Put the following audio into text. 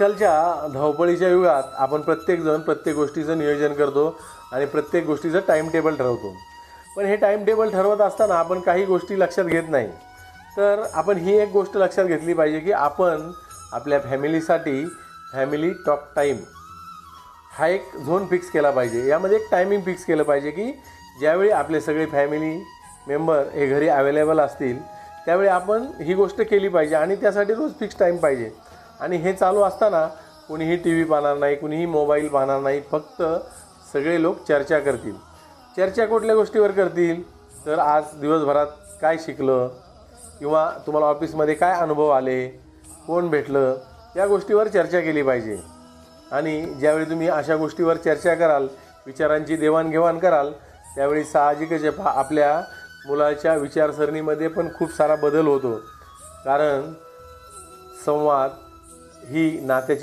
आजकालच्या धावपळीच्या युगात आपण प्रत्येकजण प्रत्येक गोष्टीचं नियोजन करतो आणि प्रत्येक गोष्टीचं टाईम टेबल ठरवतो. पण हे टाईम टेबल ठरवत असताना आपण काही गोष्टी लक्षात घेत नाही. तर आपण ही एक गोष्ट लक्षात घेतली पाहिजे की आपण आपल्या फॅमिलीसाठी फॅमिली टॉक टाईम हा एक झोन फिक्स केला पाहिजे. यामध्ये एक टायमिंग फिक्स केलं पाहिजे की ज्यावेळी आपले सगळे फॅमिली मेंबर हे घरी अवेलेबल असतील त्यावेळी आपण ही गोष्ट केली पाहिजे आणि त्यासाठी रोज फिक्स टाईम पाहिजे. आणि हे चालू असताना कोणीही टी व्ही पाहणार नाही, कुणीही मोबाईल पाहणार नाही. फक्त सगळे लोक चर्चा करतील. चर्चा कुठल्या गोष्टीवर करतील तर आज दिवसभरात काय शिकलं किंवा तुम्हाला ऑफिसमध्ये काय अनुभव आले, कोण भेटलं, या गोष्टीवर चर्चा केली पाहिजे. आणि ज्यावेळी तुम्ही अशा गोष्टीवर चर्चा कराल, विचारांची देवाणघेवाण कराल, त्यावेळी साहजिकच आपल्या मुलाच्या विचारसरणीमध्ये पण खूप सारा बदल होतो. कारण संवाद ही नात्याची